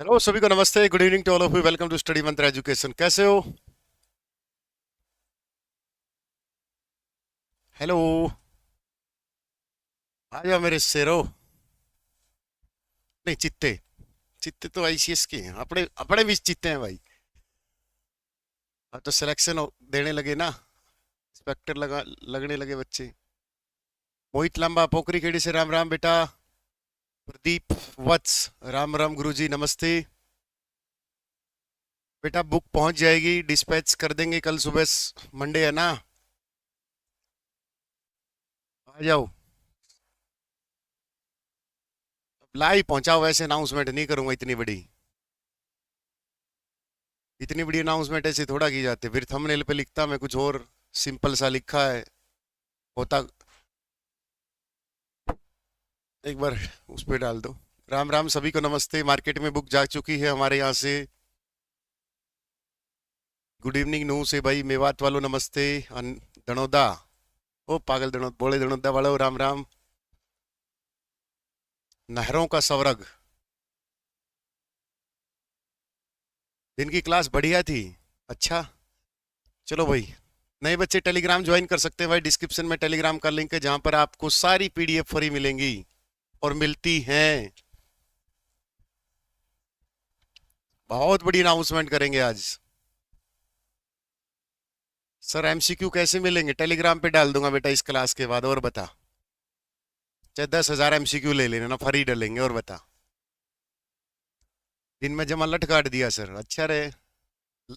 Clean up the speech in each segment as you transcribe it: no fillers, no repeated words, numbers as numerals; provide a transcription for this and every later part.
Hello सभी को नमस्ते। Good evening to all of you. Welcome to Study Mantra Education. कैसे हो? हेलो। आ जाओ मेरे शेरो। नहीं, चित्ते। चित्ते तो आईसीएस के हैं। अपने अपने भी चित्ते हैं भाई। अब तो सिलेक्शन देने लगे ना। इंस्पेक्टर लगने लगे बच्चे। मोहित लांबा पोखरी खेड़ी से राम राम बेटा। प्रदीप वत्स राम राम गुरुजी नमस्ते। बेटा बुक पहुंच जाएगी, डिस्पैच कर देंगे कल सुबह। मंडे है ना। आ जाओ। लाइव पहुंचाओ, वैसे अनाउंसमेंट नहीं करूंगा इतनी बड़ी। इतनी बड़ी अनाउंसमेंट ऐसे थोड़ा की जाती है। फिर थंबनेल पे लिखता मैं कुछ और। सिंपल सा लिखा है। होता। एक बार उस पे डाल दो। राम राम सभी को नमस्ते। मार्केट में बुक जा चुकी है हमारे यहाँ से। गुड इवनिंग नू से भाई। मेवात वालों नमस्ते। दणोदा। ओ पागल दणोद बोले दणोदा वालों राम राम। नहरों का स्वर्ग। दिन की क्लास बढ़िया थी। अच्छा। चलो भाई। नए बच्चे टेलीग्राम ज्वाइन कर सकते हैं भाई। डिस्क्रिप्शन में टेलीग्राम का लिंक है जहां पर आपको सारी पीडीएफ फ्री मिलेंगी। और मिलती हैं। बहुत बड़ी अनाउंसमेंट करेंगे आज। सर एमसीक्यू कैसे मिलेंगे? टेलीग्राम पे डाल दूंगा बेटा इस क्लास के बाद। और बता। चाहे 10,000 एमसीक्यू ले लेना ना, फ्री डालेंगे। और बता। दिन में जमा लट काट दिया सर, अच्छा रहे।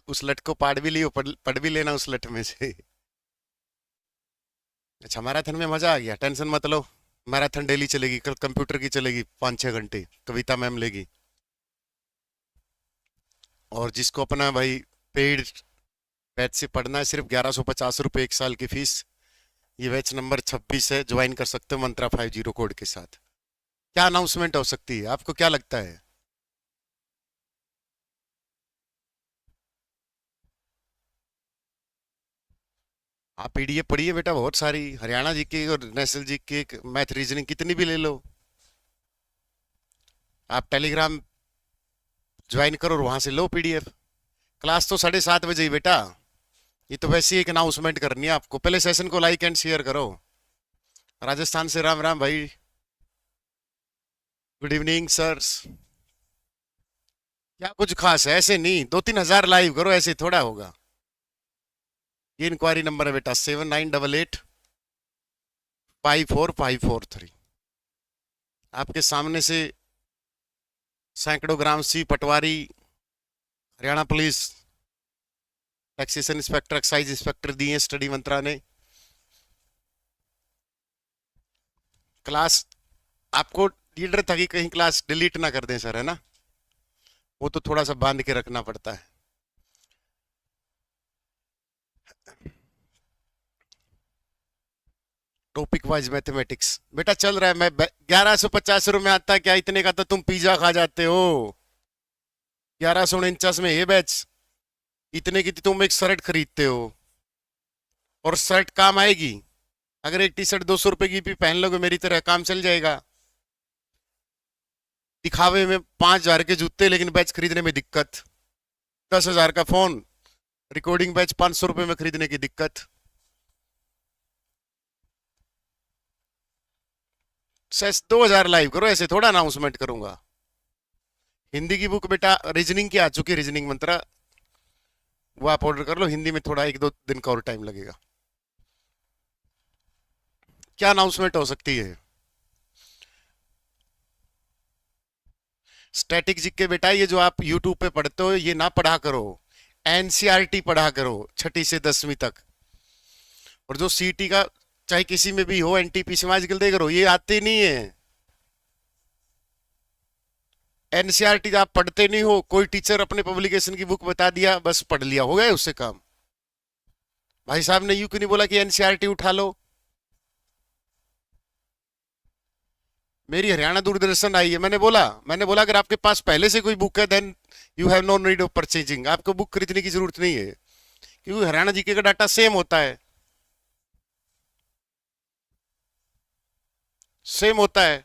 उस लट को पाड़ भी लियो, पढ़ भी लेना उस लट में से। अच्छा, मैराथन में मजा आ गया, टेंशन मत लो। मैराथन डेली चलेगी, कल कंप्यूटर की चलेगी 5-6 घंटे, कविता मैम लेगी। और जिसको अपना भाई पेड बैच से पढ़ना है, सिर्फ 1150 रुपये 1 साल की फीस। ये बैच नंबर 26 है, ज्वाइन कर सकते हो मंत्रा 50 कोड के साथ। क्या अनाउंसमेंट हो सकती है, आपको क्या लगता है? आप पीडीएफ पढ़िए बेटा, बहुत सारी हरियाणा जी की और नेशनल जी की, मैथ रीजनिंग कितनी भी ले लो। आप टेलीग्राम ज्वाइन करो और वहां से लो पीडीएफ। क्लास तो 7:30 बजे ही बेटा। ये तो वैसे ही एक अनाउंसमेंट करनी है आपको। पहले सेशन को लाइक एंड शेयर करो। राजस्थान से राम राम भाई। Good evening sir. क्या कुछ खास है? ऐसे नहीं, 2-3 हजार लाइव करो, ऐसे थोड़ा होगा। ये इंक्वायरी नंबर है बेटा, 7988 54543। आपके सामने से सैकड़ों ग्राम सी patwari, Haryana police, taxation inspector, excise inspector दिए स्टडी मंत्रा ने। क्लास आपको ये डर था कि कहीं क्लास डिलीट ना कर दें सर, है ना। वो तो थोड़ा सा बांध के रखना पड़ता है। टॉपिक वाइज मैथमेटिक्स बेटा चल रहा है। मैं 1150 रुपये में आता है क्या? इतने का तो तुम पिज्जा खा जाते हो। 1149 में ये बैच। इतने की तो तुम एक शर्ट खरीदते हो। और शर्ट काम आएगी। अगर एक टी शर्ट 200 रुपए की भी पहन लोगे मेरी तरह, काम चल जाएगा। दिखावे में 5,000 के जूते, लेकिन बैच खरीदने में दिक्कत। 10,000 का फोन। रिकॉर्डिंग बैच 500 रुपये में खरीदने की दिक्कत। 2,000 लाइव करो, ऐसे थोड़ा अनाउंसमेंट करूंगा। हिंदी की बुक बेटा रीजनिंग की आ चुकी है, रीजनिंग मंत्रा। वो आप ऑर्डर कर लो। हिंदी में थोड़ा 1-2 दिन का और टाइम लगेगा। क्या अनाउंसमेंट हो सकती है? स्टैटिक जीके बेटा, ये जो आप यूट्यूब पे पढ़ते हो ये ना पढ़ा करो। एनसीईआरटी पढ़ा करो 6ठी से 10वीं तक। और जो सीटी का, चाहे किसी में भी हो, एनटीपीसी में आजकल देख रहे हो ये आते नहीं है। एनसीईआरटी आप पढ़ते नहीं हो, कोई टीचर अपने पब्लिकेशन की बुक बता दिया, बस पढ़ लिया, हो गया उससे काम। भाई साहब ने यूं क्यों नहीं बोला कि एनसीईआरटी उठा लो? मेरी हरियाणा दूरदर्शन आई है, मैंने बोला अगर आपके पास पहले से कोई बुक है then you have no need of purchasing. आपको बुक खरीदने की जरूरत नहीं है, क्योंकि हरियाणा जीके का डाटा सेम होता है। सेम होता है।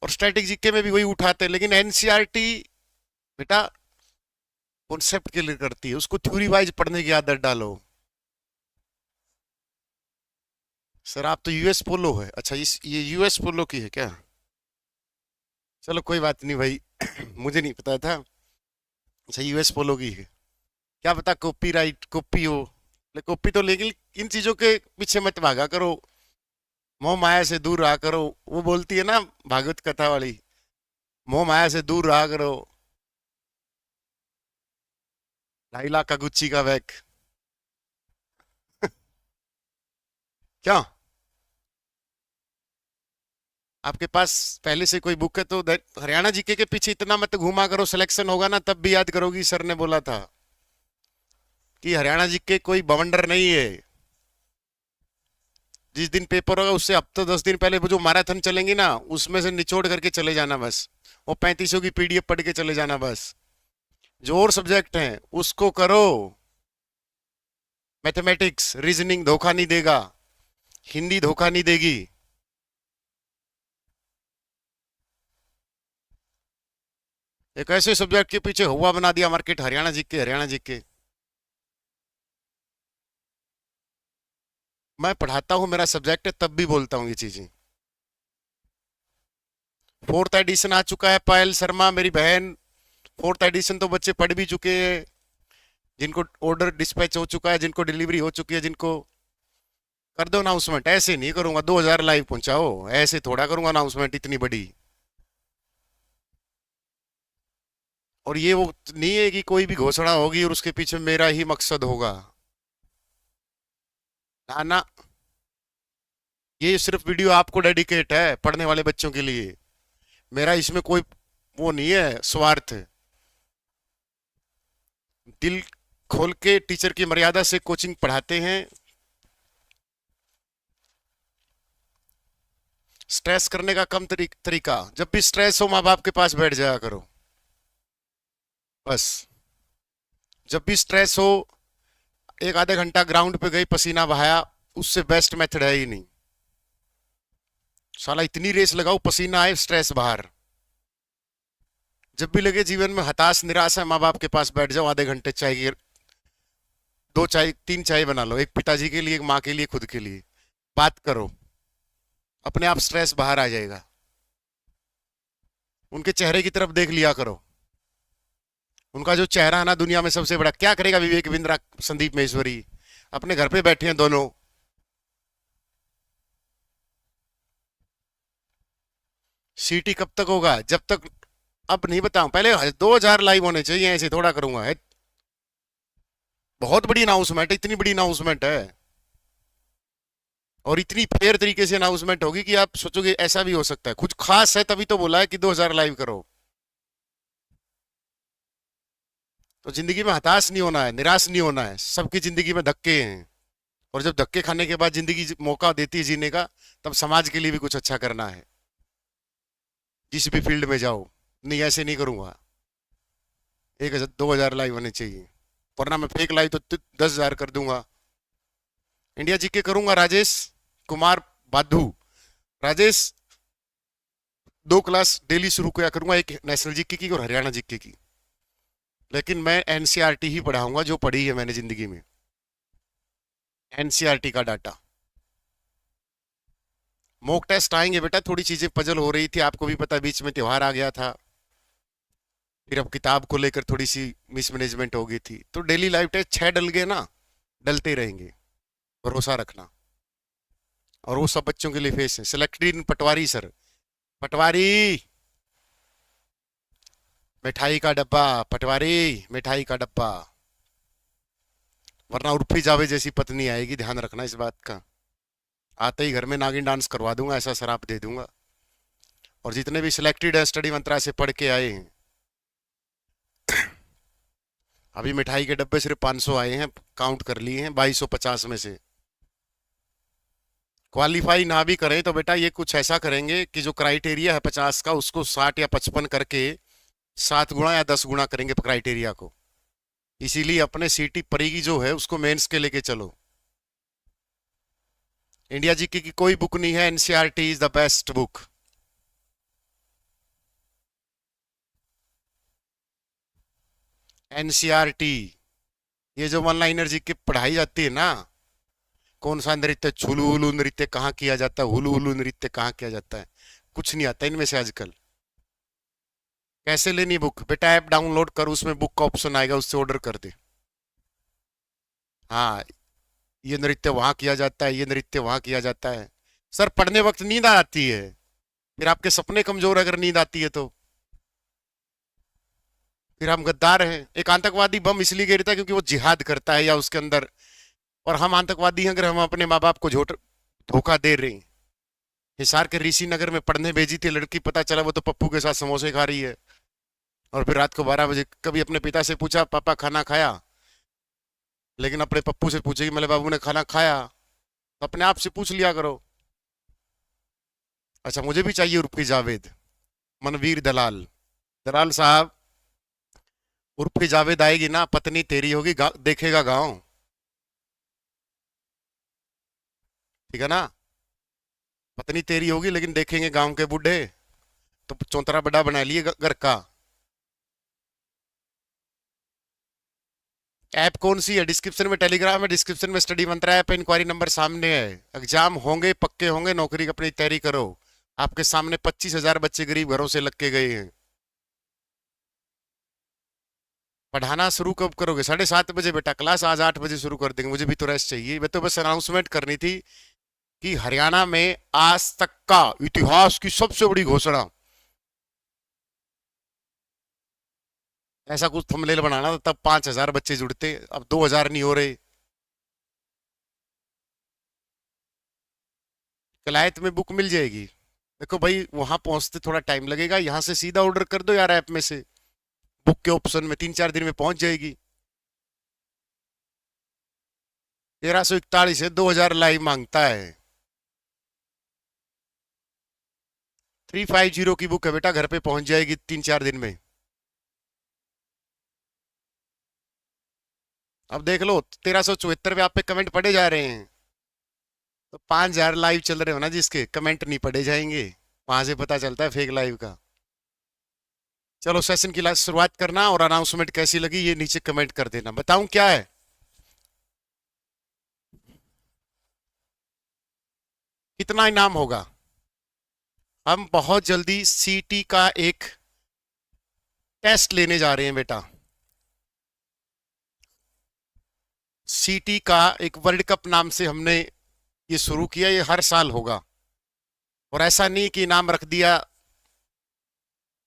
और स्टैटिक जीके में भी वही उठाते हैं, लेकिन एनसीईआरटी बेटा कॉन्सेप्ट क्लियर करती है, उसको थ्योरी वाइज पढ़ने की आदत डालो। सर आप तो यूएस पोलो है, अच्छा इस ये यूएस पोलो की है क्या? चलो कोई बात नहीं भाई मुझे नहीं पता था। अच्छा यूएस पोलो की है, क्या पता कॉपीराइट कॉपी हो। कॉपी तो, लेकिन इन चीजों के पीछे मत भागा करो, मोह माया से दूर रहा करो। वो बोलती है ना भागवत कथा वाली, मोह माया से दूर रहा करो। 2.5 लाख का गुच्ची का बैग क्या आपके पास पहले से कोई बुक है तो हरियाणा जीके के पीछे इतना मत घूमा करो, सिलेक्शन होगा ना तब भी याद करोगी। सर ने बोला था कि हरियाणा जीके कोई बवंडर नहीं है। जिस दिन पेपर होगा उससे हफ्ते 10 दिन पहले वो जो मैराथन चलेंगी ना, उसमें से निचोड़ करके चले जाना बस। वो 3500 की पीडीएफ पढ़ के चले जाना बस। जो और सब्जेक्ट हैं उसको करो। मैथमेटिक्स रीजनिंग धोखा नहीं देगा, हिंदी धोखा नहीं देगी। एक ऐसे सब्जेक्ट के पीछे हुआ बना दिया market, Haryana GK Haryana GK. मैं पढ़ाता हूं, मेरा सब्जेक्ट है, तब भी बोलता हूं ये चीजें। 4th एडिशन आ चुका है, पायल शर्मा मेरी बहन। 4th एडिशन तो बच्चे पढ़ भी चुके हैं, जिनको ऑर्डर डिस्पैच हो चुका है, जिनको डिलीवरी हो चुकी है, जिनको कर दो अनाउंसमेंट। ऐसे नहीं करूंगा 2000 लाइव पहुंचाओ, ऐसे थोड़ा करूंगा अनाउंसमेंट इतनी बड़ी। और ये वो नहीं है कि कोई भी घोषणा होगी और उसके पीछे मेरा ही मकसद होगा। ना ना, ये सिर्फ वीडियो आपको डेडिकेट है पढ़ने वाले बच्चों के लिए। मेरा इसमें कोई वो नहीं है स्वार्थ। दिल खोल के टीचर की मर्यादा से कोचिंग पढ़ाते हैं। स्ट्रेस करने का कम तरीका, जब भी स्ट्रेस हो माँ बाप के पास बैठ जाया करो बस। जब भी स्ट्रेस हो, एक आधा घंटा ग्राउंड पे गई, पसीना बहाया, उससे बेस्ट मेथड है ही नहीं। साला इतनी रेस लगाओ पसीना आए स्ट्रेस बाहर। जब भी लगे जीवन में हताश निराश है, माँ बाप के पास बैठ जाओ, आधे घंटे चाय की 2 चाय 3 चाय बना लो, एक पिताजी के लिए, एक माँ के लिए, खुद के लिए। बात करो, अपने आप स्ट्रेस बाहर आ जाएगा। उनके चेहरे की तरफ देख लिया करो। उनका जो चेहरा है ना दुनिया में सबसे बड़ा। क्या करेगा विवेक बिंद्रा, संदीप महेश्वरी, अपने घर पे बैठे हैं दोनों। सीटी कब तक होगा? जब तक, अब नहीं बताऊं, पहले 2000 लाइव होने चाहिए, ऐसे थोड़ा करूंगा है। बहुत बड़ी अनाउंसमेंट है, इतनी बड़ी अनाउंसमेंट है, और इतनी फेयर तरीके से अनाउंसमेंट होगी कि आप सोचोगे ऐसा भी हो सकता है। कुछ खास है तभी तो बोला है कि 2000 लाइव करो। तो जिंदगी में हताश नहीं होना है, निराश नहीं होना है। सबकी जिंदगी में धक्के हैं, और जब धक्के खाने के बाद जिंदगी मौका देती है जीने का, तब समाज के लिए भी कुछ अच्छा करना है, जिस भी फील्ड में जाओ। नहीं ऐसे नहीं करूंगा, 1000 2000 लाइव होने चाहिए, वरना मैं फेक लाइव तो 10,000 कर दूंगा। इंडिया जीके करूंगा, राजेश कुमार बाधू। राजेश 2 क्लास डेली शुरू किया करूंगा, एक नेशनल जीके की और हरियाणा जीके की। लेकिन मैं एनसीईआरटी ही पढ़ाऊंगा, जो पढ़ी है मैंने जिंदगी में, एनसीईआरटी का डाटा। मॉक टेस्ट आएंगे बेटा, थोड़ी चीजें पजल हो रही थी, आपको भी पता, बीच में त्योहार आ गया था, फिर अब किताब को लेकर थोड़ी सी मिसमैनेजमेंट हो गई थी। तो डेली लाइव टेस्ट 6 डल गए ना, डलते रहेंगे, भरोसा रखना। और वो सब बच्चों के लिए फेस है। सिलेक्टेड इन पटवारी सर, पटवारी मिठाई का डब्बा, पटवारी मिठाई का डब्बा, वरना उर्फी जावे जैसी पत्नी आएगी, ध्यान रखना इस बात का। आते ही घर में नागिन डांस करवा दूंगा, ऐसा शराप दे दूंगा। और जितने भी सिलेक्टेड है स्टडी मंत्रा से पढ़ के आए हैं, अभी मिठाई के डब्बे सिर्फ 500 आए हैं, काउंट कर लिए हैं 2250 में से। क्वालिफाई ना भी करें तो बेटा ये कुछ ऐसा करेंगे कि जो क्राइटेरिया है 50 का, उसको 60 या 55 करके 7 गुना या 10 गुना करेंगे क्राइटेरिया को। इसीलिए अपने सीटी परी की जो है उसको मेंस के लेके चलो। इंडिया जीके की कोई बुक नहीं है, NCERT is the best book. NCERT, ये जो वन लाइनर जी की पढ़ाई जाती है ना, कौन सा नृत्य, छुलू हुलू नृत्य कहाँ किया जाता है, हुलू हुलू नृत्य कहाँ किया जाता है, कुछ नहीं आता इनमें से आजकल। कैसे लेनी बुक बेटा, ऐप डाउनलोड कर, उसमें बुक का ऑप्शन आएगा, उससे ऑर्डर कर दे। हाँ, ये नृत्य वहां किया जाता है, ये नृत्य वहां किया जाता है। सर पढ़ने वक्त नींद आती है, फिर आपके सपने कमजोर अगर नींद आती है तो फिर हम गद्दार हैं। एक आतंकवादी बम इसलिए गिरता है क्योंकि वो जिहाद करता है या उसके अंदर, और हम आतंकवादी हैं अगर हम अपने माँ बाप को धोखा दे रहे हैं। हिसार के ऋषि नगर में पढ़ने भेजी थी लड़की, पता चला वो तो पप्पू के साथ समोसे खा रही है। और फिर रात को 12 बजे कभी अपने पिता से पूछा पापा खाना खाया, लेकिन अपने पप्पू से पूछेगी मेरे बाबू ने खाना खाया, तो अपने आप से पूछ लिया करो। अच्छा मुझे भी चाहिए उर्फी जावेद, मनवीर दलाल, दलाल साहब उर्फी जावेद आएगी ना, पत्नी तेरी होगी, देखेगा गांव, ठीक है ना। पत्नी तेरी होगी लेकिन देखेंगे गांव के बूढ़े, तो चौतरा बड़ा बना लिए घर का। ऐप कौन सी है, डिस्क्रिप्शन में टेलीग्राम है, डिस्क्रिप्शन में स्टडी मंत्रा ऐप है, इंक्वायरी नंबर सामने है। एग्जाम होंगे पक्के होंगे, नौकरी की अपनी तैयारी करो। आपके सामने 25,000 बच्चे गरीब घरों से लग के गए हैं। पढ़ाना शुरू कब करोगे? 7:30 बजे बेटा क्लास, आज 8 बजे शुरू कर देंगे, मुझे भी तो रेस्ट चाहिए। मैं तो बस अनाउंसमेंट करनी थी कि हरियाणा में आज तक का इतिहास की सबसे बड़ी घोषणा, ऐसा कुछ थंबनेल बनाना था, तब 5,000 बच्चे जुड़ते, अब 2,000 नहीं हो रहे। कलायत में बुक मिल जाएगी। देखो भाई वहां पहुंचते थोड़ा टाइम लगेगा, यहाँ से सीधा ऑर्डर कर दो यार ऐप में से, बुक के ऑप्शन में 3-4 दिन में पहुंच जाएगी। 1341 है, 2,000 लाइव मांगता है। 350 की बुक है बेटा, घर पे पहुंच जाएगी 3-4 दिन में। अब देख लो 1374 पे आप पे कमेंट पड़े जा रहे हैं, तो 5,000 लाइव चल रहे हो ना जिसके कमेंट नहीं पड़े जाएंगे, वहां से पता चलता है फेक लाइव का। चलो सेशन की शुरुआत करना, और अनाउंसमेंट कैसी लगी ये नीचे कमेंट कर देना। बताऊं क्या है, कितना इनाम होगा? हम बहुत जल्दी सीटी का एक टेस्ट लेने जा रहे हैं बेटा। सीटी का एक वर्ल्ड कप नाम से हमने ये शुरू किया, ये हर साल होगा। और ऐसा नहीं कि इनाम रख दिया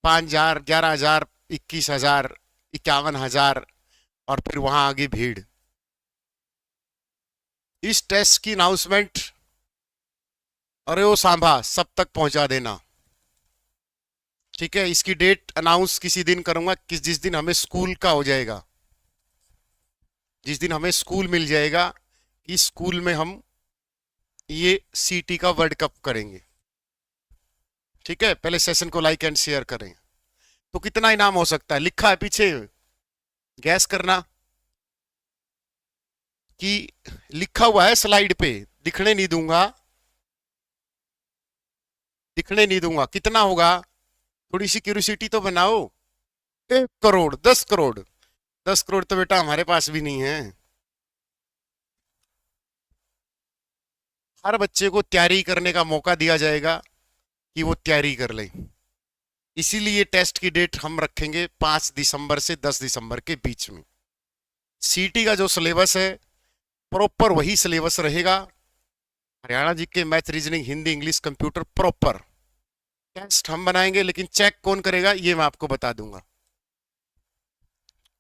5,000, 11,000, 21,000, 51,000 और फिर वहां आगे भीड़। इस टेस्ट की अनाउंसमेंट, अरे वो सांभा सब तक पहुंचा देना, ठीक है। इसकी डेट अनाउंस किसी दिन करूंगा, जिस दिन हमें स्कूल का हो जाएगा, जिस दिन हमें स्कूल मिल जाएगा, इस स्कूल में हम ये सीटी का वर्ल्ड कप करेंगे, ठीक है। पहले सेशन को लाइक एंड शेयर करें। तो कितना इनाम हो सकता है, लिखा है पीछे, गैस करना कि लिखा हुआ है स्लाइड पे, दिखने नहीं दूंगा, दिखने नहीं दूंगा। कितना होगा, थोड़ी सी क्यूरियोसिटी तो बनाओ। 1 करोड़, 10 करोड़, 10 करोड़ तो बेटा हमारे पास भी नहीं है। हर बच्चे को तैयारी करने का मौका दिया जाएगा कि वो तैयारी कर ले। इसीलिए टेस्ट की डेट हम रखेंगे 5 दिसंबर से 10 दिसंबर के बीच में। सीटी का जो सिलेबस है प्रॉपर वही सिलेबस रहेगा, Haryana G K math, reasoning, Hindi, English, computer proper. Test हम बनाएंगे लेकिन चेक कौन करेगा ये मैं आपको बता दूंगा।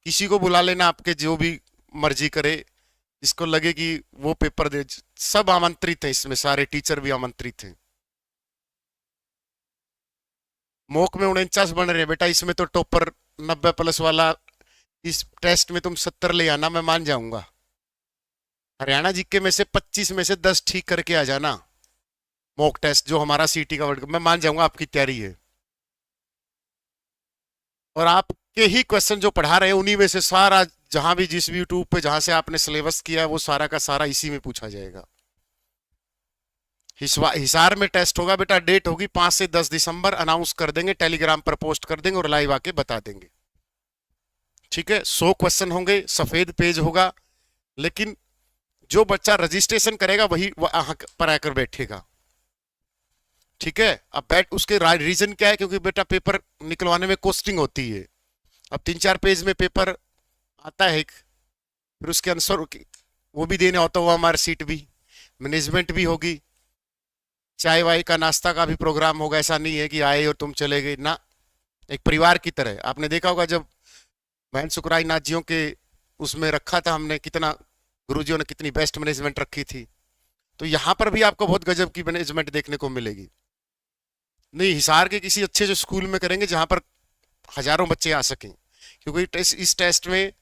किसी को बुला लेना, आपके जो भी मर्जी करे, जिसको लगे कि वो पेपर दे, सब आमंत्रित हैं इसमें, सारे टीचर भी आमंत्रित हैं। मॉक में 49 बन रहे हैं बेटा, इसमें तो टॉपर 90+ वाला, इस टेस्ट में तुम 70 ले आना, मैं मान जाऊंगा। हरियाणा जीके में से 25 में से 10 ठीक करके आ जाना। मॉक टेस्ट जो हमारा सीटी का वर्ल्ड कप, मैं मान जाऊंगा आपकी तैयारी है। और आपके ही क्वेश्चन जो पढ़ा रहे हैं उन्हीं में से सारा, जहां भी जिस भी यूट्यूब पे जहां से आपने सिलेबस किया है वो सारा का सारा इसी में पूछा जाएगा। हिसार में टेस्ट होगा बेटा, डेट होगी 5 से 10 दिसंबर, अनाउंस कर देंगे, टेलीग्राम पर पोस्ट कर देंगे और लाइव आके बता देंगे, ठीक है, 100 क्वेश्चन होंगे, सफेद पेज होगा, लेकिन जो बच्चा रजिस्ट्रेशन करेगा वही वहां पर आकर बैठेगा। ठीक है, अब बैठ उसके रीजन क्या है, क्योंकि बेटा पेपर निकलवाने में कॉस्टिंग होती है। अब 3-4 पेज में पेपर आता है, फिर उसके आंसर वो भी देने होता हुआ, हमारा सीट भी, मैनेजमेंट भी होगी, चाय वाय का नाश्ता का भी प्रोग्राम होगा। ऐसा नहीं है कि आए और तुम चले गए ना, एक परिवार की तरह। आपने देखा होगा जब बहन सुकराई नाथ जियों के उसमें रखा था हमने, कितना गुरुजियों ने कितनी बेस्ट मैनेजमेंट रखी थी। तो यहाँ पर भी आपको बहुत गजब की मैनेजमेंट देखने को मिलेगी। नहीं, हिसार के किसी अच्छे जो स्कूल में करेंगे जहां पर हजारों बच्चे आ सकें, क्योंकि इस टेस्ट में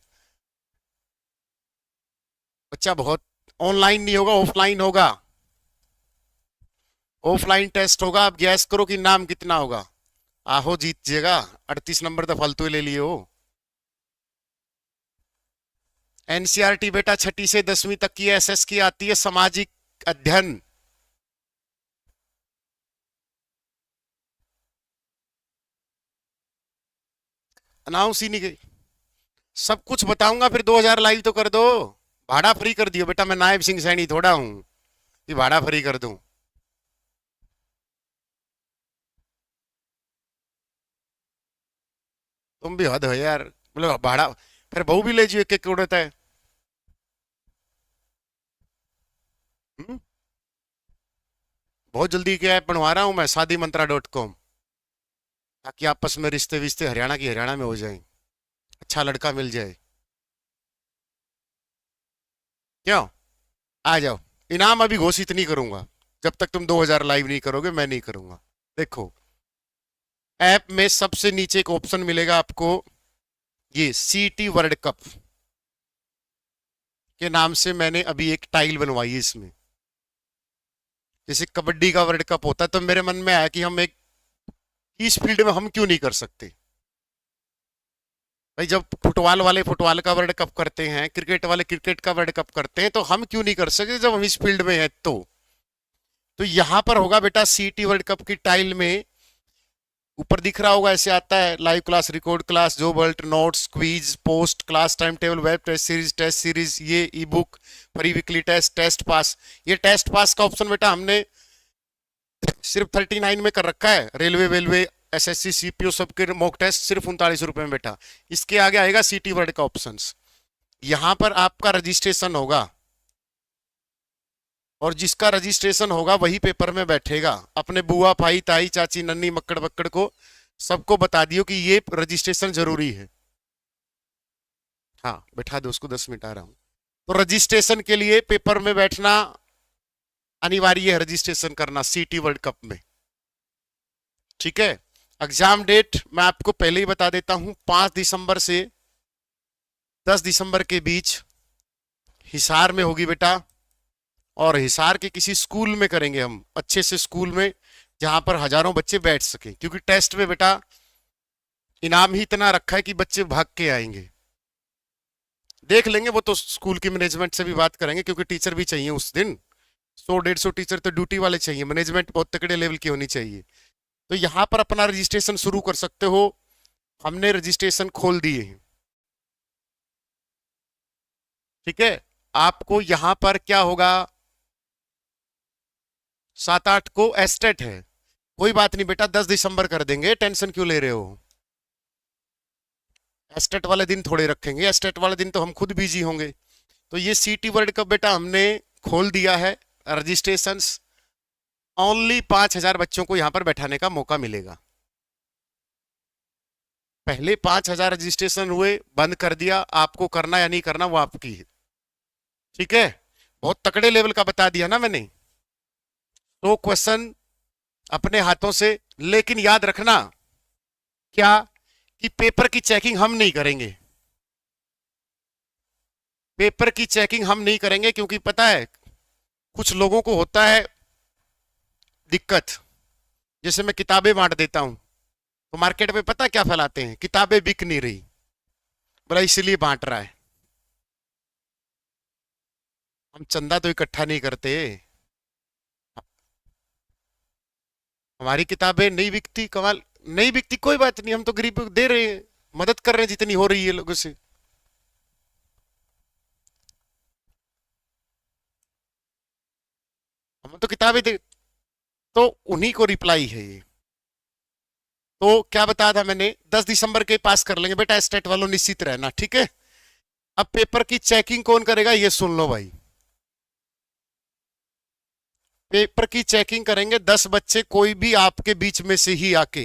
बच्चा बहुत, ऑनलाइन नहीं होगा, ऑफलाइन होगा। ऑफलाइन टेस्ट होगा। आप गैस करो कि नाम कितना होगा। आहो जीत जाएगा, 38 नंबर तो फालतू ले लिए हो। एनसीईआरटी बेटा 6ठी से 10वीं तक की एसएस की आती है, सामाजिक अध्ययन। अनाउंस ही नहीं गई। सब कुछ बताऊंगा, फिर 2000 लाइव तो कर दो। भाड़ा फ्री कर दियो बेटा, मैं नायब सिंह सैनी थोड़ा हूं कि भाड़ा फ्री कर दूं। तुम भी हद हो यार, मतलब भाड़ा, फिर बहू भी ले जियो, एक एक उड़ता है। हम्म? बहुत जल्दी क्या ऐप बनवा रहा हूं मैं, शादीमंत्रा.com, ताकि आपस में रिश्ते विश्ते हरियाणा की हरियाणा में हो जाए, अच्छा लड़का मिल जाए। क्यों, आ जाओ। इनाम अभी घोषित नहीं करूंगा, जब तक तुम 2000 लाइव नहीं करोगे मैं नहीं करूंगा। देखो, ऐप में सबसे नीचे एक ऑप्शन मिलेगा आपको, ये सीटी वर्ल्ड कप के नाम से मैंने अभी एक टाइल बनवाई है इसमें। जैसे कबड्डी का वर्ल्ड कप होता है, तो मेरे मन में आया कि हम एक इस फील्ड में हम क्यों नहीं कर सकते। भाई जब फुटबॉल वाले फुटबॉल का वर्ल्ड कप करते हैं, क्रिकेट वाले क्रिकेट का वर्ल्ड कप करते हैं, तो हम क्यों नहीं कर सकते जब हम इस फील्ड में हैं। तो यहां पर होगा बेटा, सीटी वर्ल्ड कप की टाइल में ऊपर दिख रहा होगा, ऐसे आता है लाइव क्लास, रिकॉर्ड क्लास, जो world notes, quiz, post class time table, web test series, ये e book, free weekly test, test pass. ये टेस्ट पास का ऑप्शन बेटा हमने सिर्फ 39 में कर रखा है। रेलवे वेलवे एसएससी सीपीओ सबके मॉक टेस्ट सिर्फ 39 रुपए में बेटा। इसके आगे आएगा सीटी वर्ल्ड का ऑप्शन। यहां पर आपका रजिस्ट्रेशन होगा, और जिसका रजिस्ट्रेशन होगा वही पेपर में बैठेगा। अपने बुआ भाई ताई चाची नन्नी मक्कड़ बक्कड़ को सबको बता दियो कि ये रजिस्ट्रेशन जरूरी है। हाँ बैठा दो उसको, 10 मिनट आ रहा हूं। तो रजिस्ट्रेशन के लिए पेपर में बैठना अनिवार्य है, रजिस्ट्रेशन करना सीटी वर्ल्ड कप में। ठीक है, एग्जाम डेट मैं आपको पहले ही बता देता हूं, 5 दिसंबर से 10 दिसंबर के बीच हिसार में होगी बेटा। और हिसार के किसी स्कूल में करेंगे हम, अच्छे से स्कूल में, जहां पर हजारों बच्चे बैठ सके, क्योंकि टेस्ट में बेटा इनाम ही इतना रखा है कि बच्चे भाग के आएंगे। देख लेंगे वो तो, स्कूल की मैनेजमेंट से भी बात करेंगे, क्योंकि टीचर भी चाहिए उस दिन। 100-150 टीचर तो ड्यूटी वाले चाहिए, मैनेजमेंट बहुत तगड़े लेवल की होनी चाहिए। तो यहाँ पर अपना रजिस्ट्रेशन शुरू कर सकते हो। हमने रजिस्ट्रेशन खोल दिए हैं। ठीक है, आपको यहाँ पर क्या होगा, 7-8 को एस्टेट है। कोई बात नहीं बेटा, 10 दिसंबर कर देंगे, टेंशन क्यों ले रहे हो। एस्टेट वाले दिन थोड़े रखेंगे, एस्टेट वाले दिन तो हम खुद बिजी होंगे। तो ये सीटी वर्ल्ड कप बेटा हमने खोल दिया है रजिस्ट्रेशन। ओनली 5000 बच्चों को यहां पर बैठाने का मौका मिलेगा। पहले 5000 रजिस्ट्रेशन हुए, बंद कर दिया। आपको करना या नहीं करना वो आपकी है। ठीक है, बहुत तकड़े लेवल का बता दिया ना मैंने। तो क्वेश्चन अपने हाथों से, लेकिन याद रखना क्या, कि पेपर की चेकिंग हम नहीं करेंगे। पेपर की चेकिंग हम नहीं करेंगे, क्योंकि पता है कुछ लोगों को होता है दिक्कत। जैसे मैं किताबें बांट देता हूं, तो मार्केट में पता क्या फैलाते हैं, किताबें बिक नहीं रही, बोला इसलिए बांट रहा है। हम चंदा तो इकट्ठा नहीं करते, हमारी किताबें नहीं बिकती, कमाल नहीं बिकती, कोई बात नहीं, हम तो गरीब को दे रहे हैं, मदद कर रहे हैं जितनी हो रही है लोगों से। हम तो किताबें दे, तो उन्हीं को रिप्लाई है ये। तो क्या बताया था मैंने, 10 दिसंबर के पास कर लेंगे बेटा, स्टेट वालों निश्चित रहना, ठीक है। अब पेपर की चेकिंग कौन करेगा ये सुन लो भाई। पेपर की चेकिंग करेंगे 10 बच्चे, कोई भी आपके बीच में से ही आके,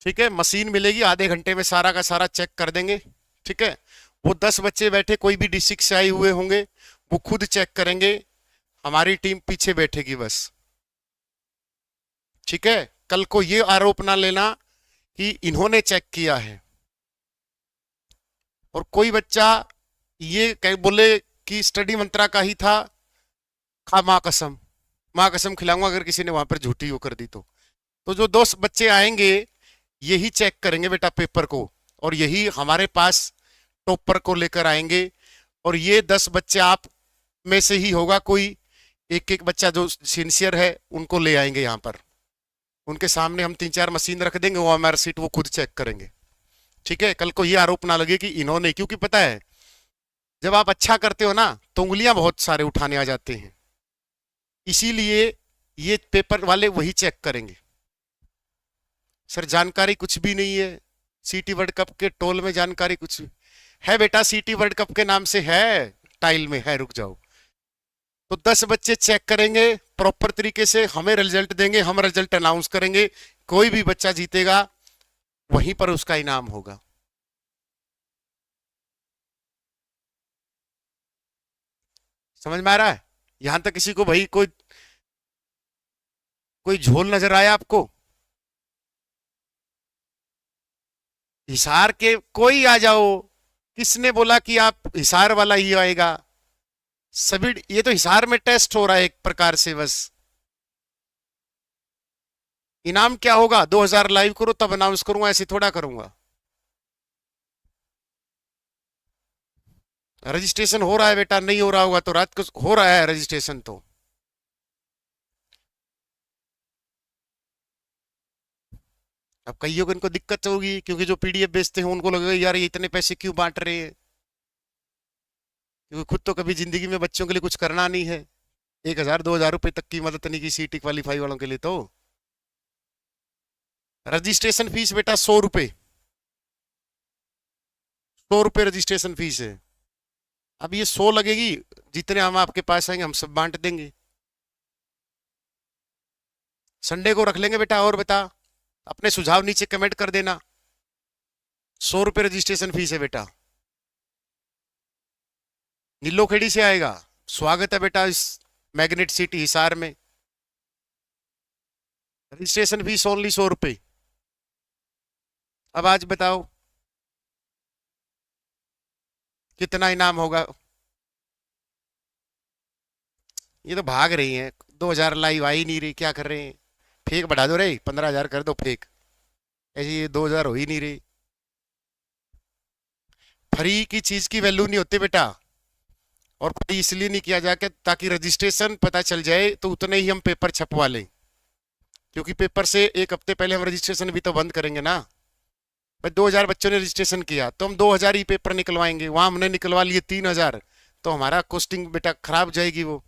ठीक है। मशीन मिलेगी, आधे घंटे में सारा का सारा चेक कर देंगे, ठीक है। वो 10 बच्चे बैठे, कोई भी डिस्ट्रिक्ट से आए हुए होंगे, वो खुद चेक करेंगे, हमारी टीम पीछे बैठेगी बस, ठीक है। कल को ये आरोप ना लेना कि इन्होंने चेक किया है। और कोई बच्चा ये कह बोले कि स्टडी मंत्रा का ही था, खा माँ कसम, माँ कसम खिलाऊंगा अगर किसी ने वहां पर झूठी वो कर दी तो जो 2 बच्चे आएंगे यही चेक करेंगे बेटा पेपर को, और यही हमारे पास टॉपर को लेकर आएंगे। और ये 10 बच्चे आप में से ही होगा कोई एक एक बच्चा जो सिंसियर है, उनको ले आएंगे यहाँ पर, उनके सामने हम 3-4 मशीन रख देंगे, वो हमारा सीट वो खुद चेक करेंगे, ठीक है। कल को ये आरोप ना लगे कि इन्होंने, क्योंकि पता है जब आप अच्छा करते हो ना तो उंगलियां बहुत सारे उठाने आ जाते हैं, इसीलिए ये पेपर वाले वही चेक करेंगे। सर जानकारी कुछ भी नहीं है, सीटी वर्ल्ड कप के टोल में जानकारी कुछ है बेटा, सीटी वर्ल्ड कप के नाम से है, टाइल में है, रुक जाओ। तो 10 बच्चे चेक करेंगे प्रॉपर तरीके से, हमें रिजल्ट देंगे, हम रिजल्ट अनाउंस करेंगे, कोई भी बच्चा जीतेगा वहीं पर उसका इनाम होगा। समझ में आ रहा है? यहां तक किसी को भाई कोई कोई झोल नजर आया आपको? हिसार के कोई आ जाओ, किसने बोला कि आप हिसार वाला ही आएगा? सभी ये तो हिसार में टेस्ट हो रहा है एक प्रकार से बस। इनाम क्या होगा? 2000 लाइव करो तब अनाउंस करूंगा, ऐसे थोड़ा करूंगा। रजिस्ट्रेशन हो रहा है बेटा, नहीं हो रहा होगा तो रात को हो रहा है रजिस्ट्रेशन तो। अब कईयों को इनको दिक्कत होगी, क्योंकि जो पीडीएफ बेचते हैं उनको लगेगा यार ये इतने पैसे क्यों बांट रहे हैं, क्योंकि खुद तो कभी जिंदगी में बच्चों के लिए कुछ करना नहीं है। 1000-2000 रुपए तक की मदद नहीं की सीटी क्वालिफाई वालों के लिए तो। रजिस्ट्रेशन फीस बेटा 100 रुपए, 100 रुपए रजिस्ट्रेशन फीस है। अब ये 100 लगेगी, जितने हम आपके पास आएंगे हम सब बांट देंगे। संडे को रख लेंगे बेटा। और बता, अपने सुझाव नीचे कमेंट कर देना। 100 रुपए रजिस्ट्रेशन फीस है बेटा। नीलोखेड़ी से आएगा, स्वागत है बेटा इस मैग्नेट सिटी हिसार में। रजिस्ट्रेशन फीस ओनली 100 रुपए। अब आज बताओ कितना इनाम होगा? ये तो भाग रही हैं, 2000 लाइव आ ही नहीं रही, क्या कर रहे हैं? फेक बढ़ा दो रे, 15,000 कर दो फेक, ऐसे ये 2000 हो ही नहीं रही। फ्री की चीज की वैल्यू नहीं होती बेटा, और फ्री इसलिए नहीं किया जाके ताकि रजिस्ट्रेशन पता चल जाए तो उतने ही हम पेपर छपवा लें, क्योंकि पेपर से एक हफ्ते पहले हम रजिस्ट्रेशन भी तो बंद करेंगे ना। भाई 2000 बच्चों ने रजिस्ट्रेशन किया तो हम 2000 ही पेपर निकलवाएंगे, वहां हमने निकलवा लिए 3000, तो हमारा कॉस्टिंग बेटा खराब जाएगी वो।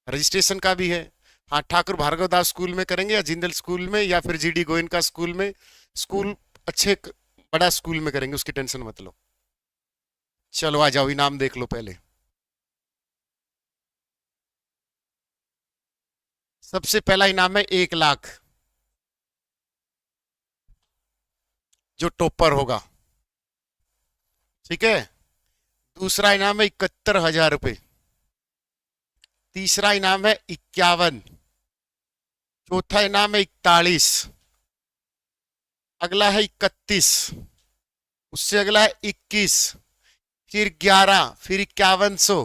रजिस्ट्रेशन का भी है। हाँ, ठाकुर भार्गव दास स्कूल में करेंगे या जिंदल स्कूल में या फिर जीडी गोयनका स्कूल में, स्कूल अच्छे बड़ा स्कूल में करेंगे, उसकी टेंशन मत लो। चलो आ जाओ, इनाम देख लो पहले। सबसे पहला इनाम है 1 लाख, जो टॉपर होगा, ठीक है। दूसरा इनाम है 71,000 रुपए। तीसरा इनाम है 51। चौथा इनाम है 41। अगला है 31। उससे अगला है 21, फिर 11, फिर 5100,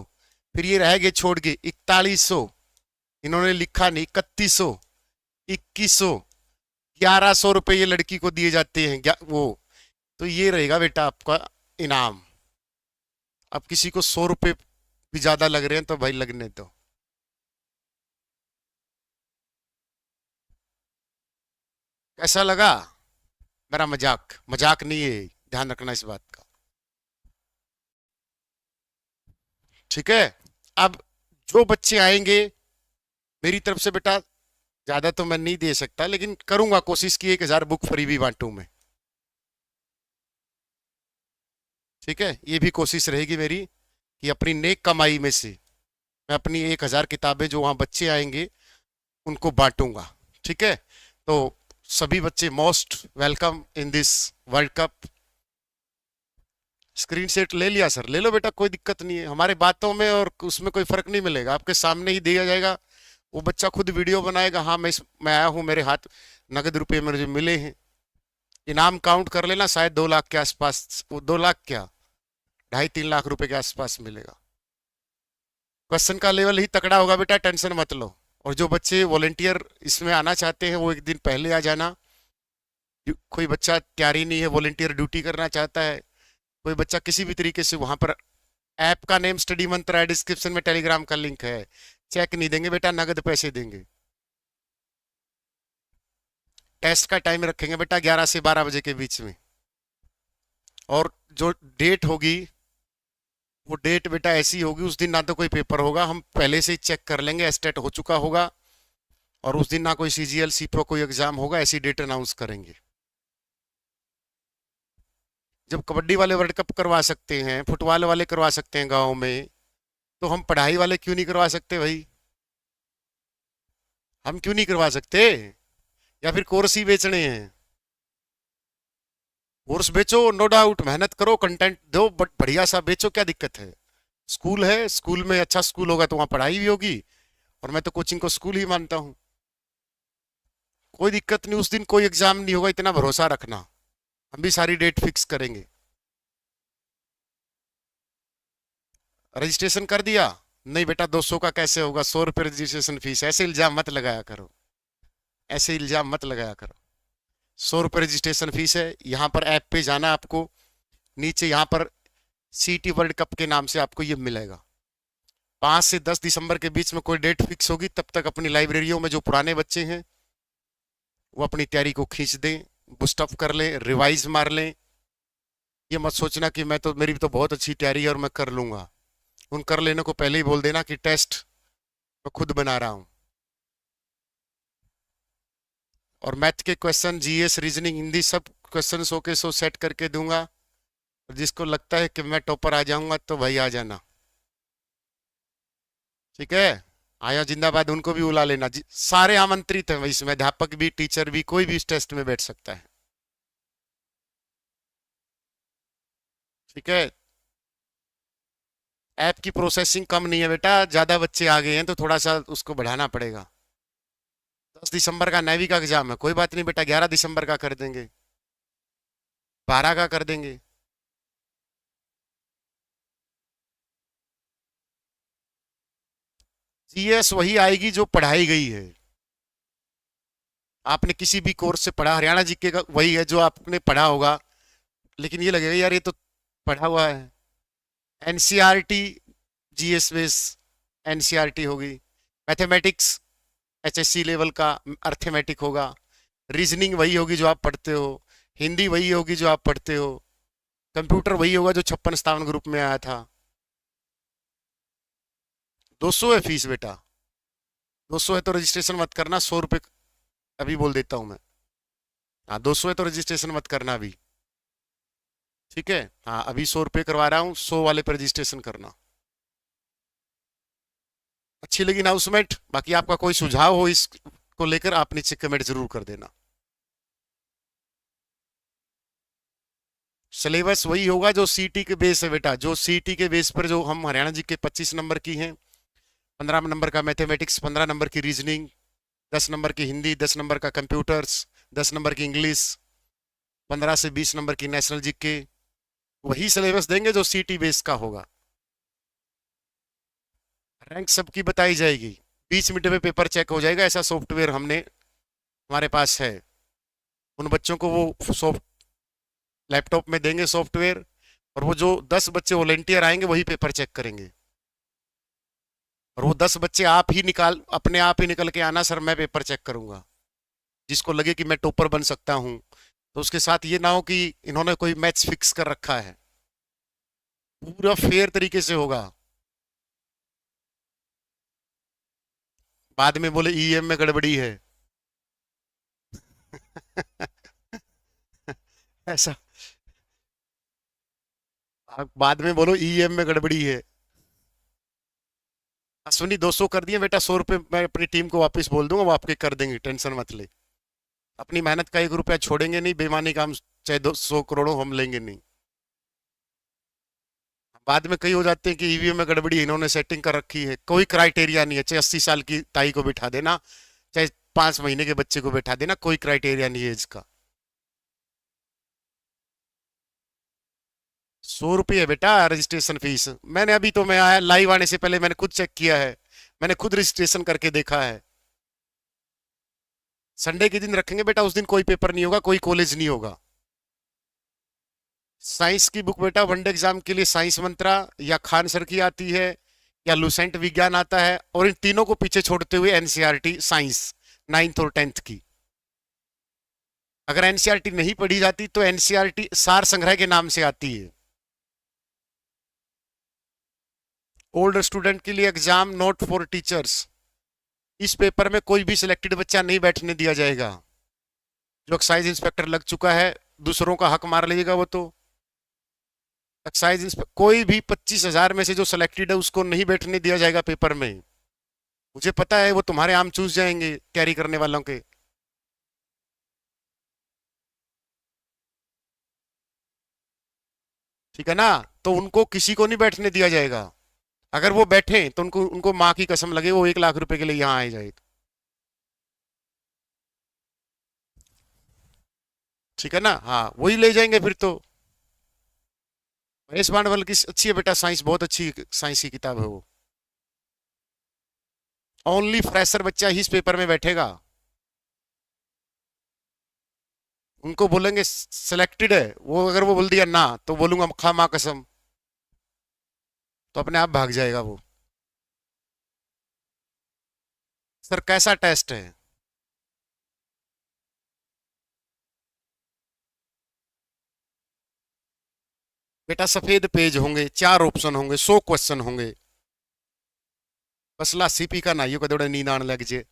फिर ये रह गए छोड़ के 4100, इन्होंने लिखा नहीं, 3100, 2100, 1100 रुपए ये लड़की को दिए जाते हैं वो। तो ये रहेगा बेटा आपका इनाम। अब किसी को 100 रुपए भी ज्यादा लग रहे हैं तो भाई लगने दो। कैसा लगा? मेरा मजाक मजाक नहीं है, ध्यान रखना इस बात का। ठीक है। अब जो बच्चे आएंगे मेरी तरफ से बेटा, ज्यादा तो मैं नहीं दे सकता लेकिन करूंगा कोशिश की 1,000 बुक फ्री भी बांटूं मैं। ठीक है, ये भी कोशिश रहेगी मेरी कि अपनी नेक कमाई में से मैं अपनी 1,000 किताबें जो वहां बच्चे आएंगे उनको बांटूंगा। ठीक है, तो सभी बच्चे most welcome in this world cup. Screen set ले लिया सर? ले लो बेटा, कोई दिक्कत नहीं है, हमारे बातों में और उसमें कोई फर्क नहीं मिलेगा, आपके सामने ही दिया जाएगा। वो बच्चा खुद वीडियो बनाएगा, हाँ मैं आया हूँ, मेरे हाथ नगद रुपए मुझे मिले हैं। इनाम काउंट कर लेना, शायद 2 लाख के आसपास, वो 2 लाख क्या, 2.5-3 लाख रुपए के आसपास मिलेगा। क्वेश्चन का लेवल ही तगड़ा होगा बेटा, टेंशन मत लो। और जो बच्चे वॉलेंटियर इसमें आना चाहते हैं वो एक दिन पहले आ जाना। कोई बच्चा तैयारी नहीं है, वॉलेंटियर ड्यूटी करना चाहता है, कोई बच्चा किसी भी तरीके से वहां पर, ऐप का नेम स्टडी मंत्र है, डिस्क्रिप्शन में टेलीग्राम का लिंक है, चेक नहीं देंगे बेटा, नगद पैसे देंगे। टेस्ट का टाइम रखेंगे बेटा 11 से 12 बजे के बीच में, और जो डेट होगी वो डेट बेटा ऐसी होगी, उस दिन ना तो कोई पेपर होगा, हम पहले से ही चेक कर लेंगे, एस्टेट हो चुका होगा, और उस दिन ना कोई सीजीएल सीप्रो कोई एग्जाम होगा, ऐसी डेट अनाउंस करेंगे। जब कबड्डी वाले वर्ल्ड कप करवा सकते हैं, फुटबॉल वाले करवा सकते हैं गांव में, तो हम पढ़ाई वाले क्यों नहीं करवा सकते भाई? हम क्यों नहीं करवा सकते? या फिर कोर्स ही बेचने हैं? कोर्स बेचो, नो डाउट, मेहनत करो, कंटेंट दो, बट बढ़िया सा बेचो, क्या दिक्कत है? स्कूल है, स्कूल में अच्छा स्कूल होगा तो वहां पढ़ाई भी होगी, और मैं तो कोचिंग को स्कूल ही मानता हूँ। कोई दिक्कत नहीं, उस दिन कोई एग्जाम नहीं होगा, इतना भरोसा रखना, हम भी सारी डेट फिक्स करेंगे। रजिस्ट्रेशन कर दिया? नहीं बेटा, 200 का कैसे होगा, 100 रुपये रजिस्ट्रेशन फीस, ऐसे इल्जाम मत लगाया करो, ऐसे इल्जाम मत लगाया करो। 100 रुपये रजिस्ट्रेशन फीस है। यहाँ पर ऐप पे जाना आपको, नीचे यहाँ पर सीटी वर्ल्ड कप के नाम से आपको ये मिलेगा। 5 से 10 दिसंबर के बीच में कोई डेट फिक्स होगी, तब तक अपनी लाइब्रेरियों में जो पुराने बच्चे हैं वो अपनी तैयारी को खींच दें, बुस्टअप कर लें, रिवाइज मार लें। ये मत सोचना कि मैं तो, मेरी तो बहुत अच्छी तैयारी है और मैं कर लूंगा। उन कर लेने को पहले ही बोल देना कि टेस्ट मैं खुद बना रहा हूं, और मैथ के क्वेश्चन, जीएस, रीजनिंग, हिंदी, सब क्वेश्चन सो के सो सेट करके दूंगा। और जिसको लगता है कि मैं टॉपर आ जाऊंगा तो भाई आ जाना। ठीक है, आया जिंदाबाद, उनको भी बुला लेना, सारे आमंत्रित हैं इसमें, अध्यापक भी, टीचर भी, कोई भी इस टेस्ट में बैठ सकता है। ठीक है, ऐप की प्रोसेसिंग कम नहीं है बेटा, ज्यादा बच्चे आ गए हैं तो थोड़ा सा उसको बढ़ाना पड़ेगा। 10 दिसंबर का नेवी का एग्जाम है, कोई बात नहीं बेटा, 11 दिसंबर का कर देंगे, 12 का कर देंगे। जीएस वही आएगी जो पढ़ाई गई है, आपने किसी भी कोर्स से पढ़ा, हरियाणा जीके का वही है जो आपने पढ़ा होगा, लेकिन ये लगेगा यार ये तो पढ़ा हुआ है। एनसीईआरटी, जीएस बेस एनसीईआरटी होगी। मैथमेटिक्स एचएससी लेवल का अर्थमेटिक होगा। रीजनिंग वही होगी जो आप पढ़ते हो। हिंदी वही होगी जो आप पढ़ते हो। कंप्यूटर वही होगा जो 56-57 ग्रुप में आया था। 200 है फीस बेटा, 200 है तो रजिस्ट्रेशन मत करना, 100 रुपये अभी बोल देता हूँ मैं। हाँ, 200 है तो रजिस्ट्रेशन मत करना अभी। ठीक है, हाँ अभी 100 रुपये करवा रहा हूँ, 100 वाले पर रजिस्ट्रेशन करना। अच्छी लगी अनाउंसमेंट? बाकी आपका कोई सुझाव हो इसको लेकर, आप नीचे कमेंट जरूर कर देना। सिलेबस वही होगा जो सीटी के बेस है बेटा, जो सीटी के बेस पर जो हम हरियाणा जी के 25 नंबर की हैं, 15 नंबर का मैथमेटिक्स, 15 नंबर की रीजनिंग, 10 नंबर की हिंदी, 10 नंबर का कंप्यूटर्स, 10 नंबर की इंग्लिश, 15 से 20 नंबर की नेशनल जीके, वही सिलेबस देंगे जो सीटी बेस का होगा। रैंक सबकी बताई जाएगी, 20 मिनट में पेपर चेक हो जाएगा, ऐसा सॉफ्टवेयर हमने, हमारे पास है। उन बच्चों को वो सॉफ्ट लैपटॉप में देंगे सॉफ्टवेयर, और वो जो 10 बच्चे वॉलेंटियर आएंगे वही पेपर चेक करेंगे। और वो 10 बच्चे आप ही निकाल, अपने आप ही निकल के आना, सर मैं पेपर चेक करूंगा। जिसको लगे कि मैं टॉपर बन सकता हूँ तो उसके साथ ये ना हो कि इन्होंने कोई मैच फिक्स कर रखा है, पूरा फेयर तरीके से होगा। बाद में बोले ईएम में गड़बड़ी है। ऐसा आप बाद में बोलो ईएम में गड़बड़ी है। अश्विनी 200 कर दिए बेटा, 100 रुपये मैं अपनी टीम को वापस बोल दूंगा, वो आपके कर देंगे, टेंशन मत ले। अपनी मेहनत का 1 रुपया छोड़ेंगे नहीं, बेईमानी काम चाहे 200 करोड़ों हम लेंगे नहीं। बाद में कई हो जाते हैं कि ईवीएम में गड़बड़ी है, इन्होंने सेटिंग कर रखी है, कोई क्राइटेरिया नहीं है, चाहे 80 साल की ताई को बिठा देना, चाहे 5 महीने के बच्चे को बिठा देना, कोई क्राइटेरिया नहीं है इसका। 100 रुपये है बेटा रजिस्ट्रेशन फीस। मैंने अभी तो मैं आया लाइव आने से पहले मैंने खुद चेक किया है, मैंने खुद रजिस्ट्रेशन करके देखा है। संडे के दिन रखेंगे बेटा, उस दिन कोई पेपर नहीं होगा, कोई कॉलेज नहीं होगा। साइंस की बुक बेटा वनडे एग्जाम के लिए साइंस मंत्रा या खान सर की आती है, या लुसेंट विज्ञान आता है, और इन तीनों को पीछे छोड़ते हुए एनसीईआरटी साइंस 9th और 10th की। अगर एनसीईआरटी नहीं पढ़ी जाती तो एनसीईआरटी सार संग्रह के नाम से आती है। ओल्ड स्टूडेंट के लिए एग्जाम नोट फॉर टीचर्स, इस पेपर में कोई भी सिलेक्टेड बच्चा नहीं बैठने दिया जाएगा। जो एक्साइज इंस्पेक्टर लग चुका है, दूसरों का हक मार लेगा वो तो। एक्साइज इंस्पेक्टर कोई भी 25,000 में से जो सिलेक्टेड है उसको नहीं बैठने दिया जाएगा पेपर में। मुझे पता है वो तुम्हारे आम चूस जाएंगे कैरी करने वालों के। ठीक है ना, तो उनको किसी को नहीं बैठने दिया जाएगा। अगर वो बैठे तो उनको उनको माँ की कसम लगे वो 1 लाख रुपए के लिए यहाँ आ जाए। ठीक है ना, हाँ वही ले जाएंगे फिर तो। महेश बांडवल की अच्छी है बेटा साइंस, बहुत अच्छी साइंस की किताब है वो। ओनली फ्रेशर बच्चा ही इस पेपर में बैठेगा। उनको बोलेंगे सिलेक्टेड है, वो अगर वो बोल दिया ना तो बोलूंगा खा माँ कसम, तो अपने आप भाग जाएगा वो। सर कैसा टेस्ट है? बेटा सफेद पेज होंगे, 4 ऑप्शन होंगे, 100 क्वेश्चन होंगे। बसला सीपी का नाइयो का दौड़े नींद आने लग जे।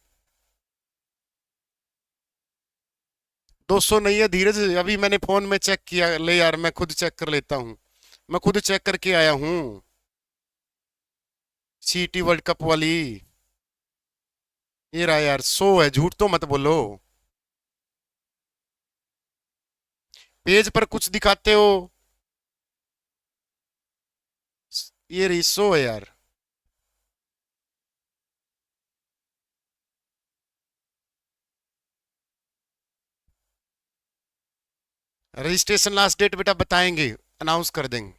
200 नहीं है धीरज, अभी मैंने फोन में चेक किया, ले यार मैं खुद चेक कर लेता हूँ, मैं खुद चेक करके आया हूँ। सीटी वर्ल्ड कप वाली ये रहा यार, 100 है, झूठ तो मत बोलो। पेज पर कुछ दिखाते हो, ये रही 100 है यार। रजिस्ट्रेशन लास्ट डेट बेटा बताएंगे, अनाउंस कर देंगे।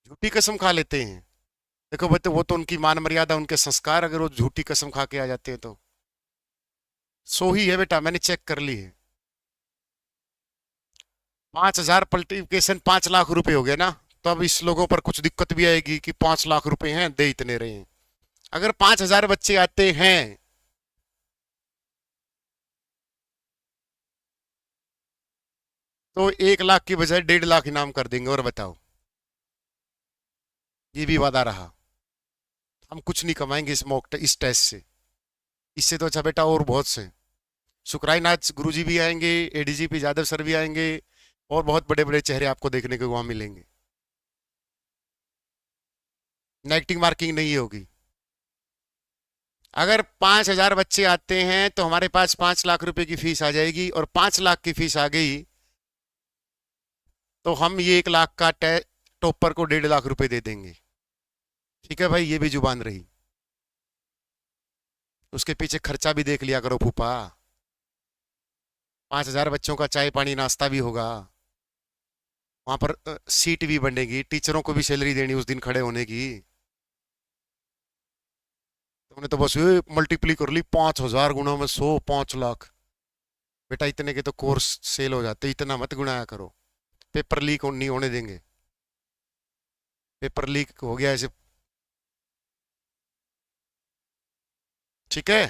झूठी कसम खा लेते हैं। देखो बच्चे वो तो उनकी मान मर्यादा उनके संस्कार, अगर वो झूठी कसम खा के आ जाते हैं तो। 100 ही है बेटा, मैंने चेक कर ली है। 5,000 पल्टीप्लिकेशन 5 लाख रुपए हो गए ना, तो अब इस लोगों पर कुछ दिक्कत भी आएगी कि 5 लाख रुपए हैं दे इतने रहे हैं। अगर 5,000 बच्चे आते हैं तो 1 लाख की बजाय 1.5 लाख इनाम कर देंगे, और बताओ। ये भी वादा रहा। हम कुछ नहीं कमाएंगे इस टेस्ट से, इससे तो अच्छा बेटा और बहुत से। शुक्राई नाथ गुरुजी भी आएंगे, एडीजीपी यादव सर भी आएंगे, और बहुत बड़े बड़े चेहरे आपको देखने को वहां मिलेंगे। नेगेटिव मार्किंग नहीं होगी। अगर 5,000 बच्चे आते हैं तो हमारे पास 5 लाख रुपए की फीस आ जाएगी, और 5 लाख की फीस आ गई तो हम ये 1 लाख का टॉपर को 1.5 लाख रुपए दे देंगे। ठीक है भाई, ये भी जुबान रही। उसके पीछे खर्चा भी देख लिया करो फूफा। 5,000 बच्चों का चाय पानी नाश्ता भी होगा, वहां पर सीट भी बनेगी, टीचरों को भी सैलरी देनी उस दिन खड़े होने की। तुमने तो बस ये मल्टीप्ली कर ली, 5,000 गुणों में 100, 5 लाख। बेटा इतने के तो कोर्स सेल हो जाते, इतना मत गुणाया करो। पेपर लीक नहीं होने देंगे। पेपर लीक हो गया ऐसे। ठीक है।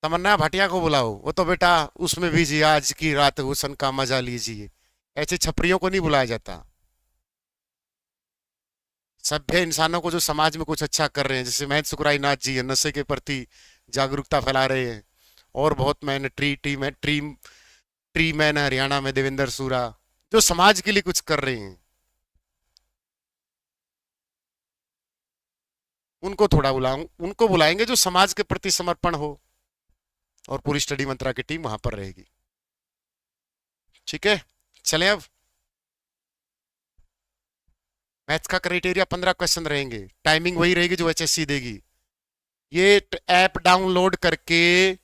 तमन्ना भाटिया को बुलाओ, वो तो बेटा उसमें भी जी आज की रात हुसन का मजा लीजिए। ऐसे छपरियों को नहीं बुलाया जाता। सभ्य इंसानों को जो समाज में कुछ अच्छा कर रहे हैं, जैसे महेंद्र सुखराई नाथ जी है, नशे के प्रति जागरूकता फैला रहे हैं। और बहुत मैन, ट्री मैन है हरियाणा में, देवेंद्र सूरा, जो समाज के लिए कुछ कर रहे हैं, उनको थोड़ा बुलाऊं, उनको बुलाएंगे जो समाज के प्रति समर्पण हो। और पूरी स्टडी मंत्रा की टीम वहां पर रहेगी। ठीक है, चलें अब। मैथ्स का क्राइटेरिया 15 क्वेश्चन रहेंगे, टाइमिंग वही रहेगी जो एचएससी देगी। ये ऐप डाउनलोड करके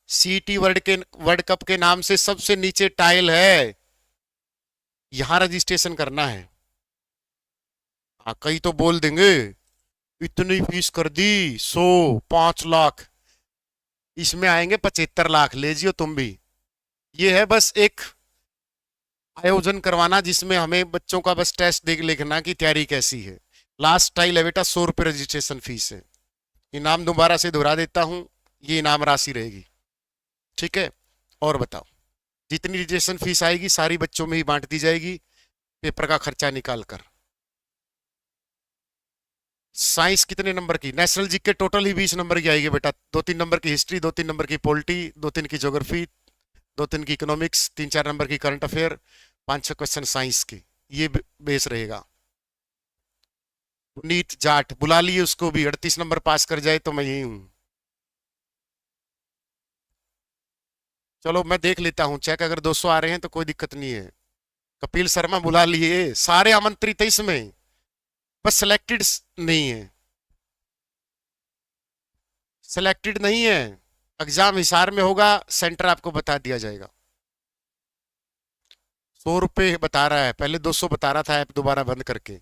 सीटी वर्ल्ड कप के नाम से सबसे नीचे टाइल है, यहां रजिस्ट्रेशन करना है। हाँ, कई तो बोल देंगे इतनी फीस कर दी, 100 5 लाख, इसमें आएंगे 75 लाख, ले जियो तुम भी। ये है बस एक आयोजन करवाना जिसमें हमें बच्चों का बस टेस्ट देख लिखना की तैयारी कैसी है। लास्ट टाइल है बेटा, 100 रुपये रजिस्ट्रेशन फीस है। इनाम दोबारा से दोहरा देता हूं, ये इनाम राशि रहेगी। ठीक है, और बताओ, जितनी रजिस्ट्रेशन फीस आएगी सारी बच्चों में ही बांट दी जाएगी, पेपर का खर्चा निकाल कर। साइंस कितने नंबर की? नेशनल जीके टोटल ही 20 नंबर की आएगी बेटा। 2 3 नंबर की हिस्ट्री, 2 3 नंबर की पॉलिटी, 2 3 की ज्योग्राफी, 2 3 की इकोनॉमिक्स, 3 4 नंबर की करंट अफेयर, 5 6 क्वेश्चन साइंस के। ये बेस रहेगा। नीट जाट बुला लिए उसको भी, 38 नंबर पास कर जाए तो मैं यही हूं। चलो मैं देख लेता हूं चेक, अगर 200 आ रहे हैं तो कोई दिक्कत नहीं है। कपिल शर्मा बुला लिए, सारे आमंत्रित है इसमें, बस सिलेक्टेड नहीं है। सिलेक्टेड नहीं है, एग्जाम हिसार में होगा, सेंटर आपको बता दिया जाएगा। 100 रुपये बता रहा है, पहले 200 बता रहा था ऐप दोबारा बंद करके।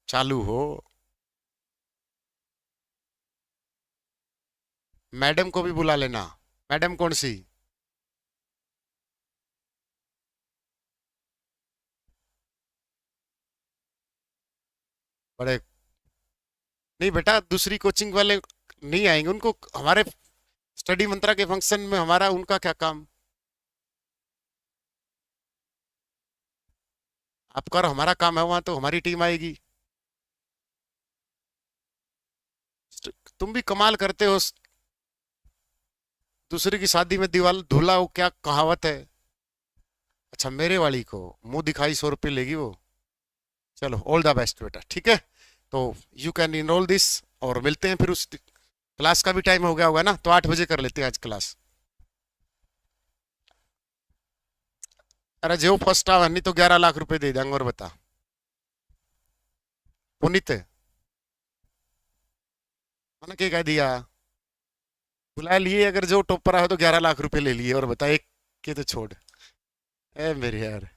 चालू हो। मैडम को भी बुला लेना। मैडम कौन सी? बड़े, नहीं बेटा दूसरी कोचिंग वाले नहीं आएंगे, उनको हमारे स्टडी मंत्रा के फंक्शन में हमारा उनका क्या काम। आपका और हमारा काम है, वहां तो हमारी टीम आएगी। तुम भी कमाल करते हो, दूसरे की शादी में दीवाल धुला, वो क्या कहावत है। अच्छा, मेरे वाली को मुंह दिखाई 100 रुपये लेगी वो। चलो ऑल द बेस्ट बेटा, ठीक है। तो यू कैन इनरोल दिस, और मिलते हैं फिर। उस क्लास का भी टाइम हो गया होगा ना, तो 8 बजे कर लेते हैं आज क्लास। अरे जो फर्स्ट आवा नहीं तो 11 लाख रुपए दे देंगे। और बता पुनीत, मैंने क्या कह दिया? बुला लिए, अगर जो टॉपर आया तो 11 लाख रुपए ले लिए। और बता एक के तो छोड़। ए मेरे यार,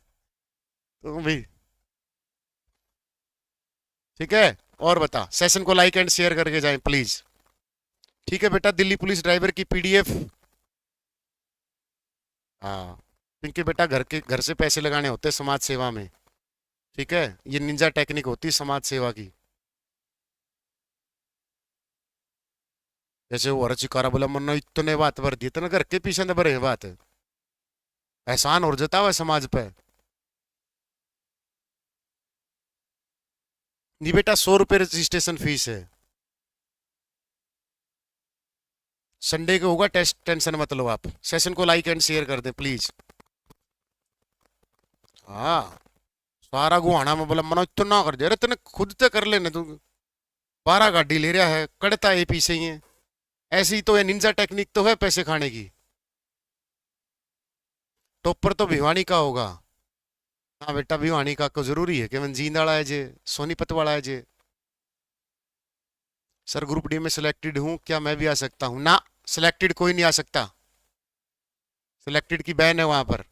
तुम भी ठीक है। और बता, सेशन को लाइक एंड शेयर करके जाएं प्लीज। ठीक है बेटा, दिल्ली पुलिस ड्राइवर की पीडीएफ। हाँ, क्योंकि बेटा घर से पैसे लगाने होते हैं समाज सेवा में। ठीक है, ये निंजा टेक्निक होती है समाज सेवा की। जैसे वो चिकारा बोला, मन्नो इतने बात भर दिए, इतने घर के पीछे न भरे बात है, एहसान हो जाता है समाज पे। नहीं बेटा, 100 रुपये रजिस्ट्रेशन फीस है। संडे को होगा टेस्ट, टेंशन मत लो आप। सेशन को लाइक एंड शेयर कर दे प्लीज। हाँ, सारा गुहाना में बोला, मनो इतना कर दे, अरे तेने खुद तो कर लेने तू। 12 गाड़ी ले रहा है, कड़ता है पीछे ही है। ऐसी तो ये निंजा टेक्निक तो है पैसे खाने की। टॉपर तो भिवानी का होगा। हाँ बेटा, भिवानी का को जरूरी है कि मैं जींद वाला है जे, सोनीपत वाला है जे। सर ग्रुप डी में सिलेक्टेड हूँ, क्या मैं भी आ सकता हूँ? ना, सिलेक्टेड कोई नहीं आ सकता, सिलेक्टेड की बैन है वहां पर।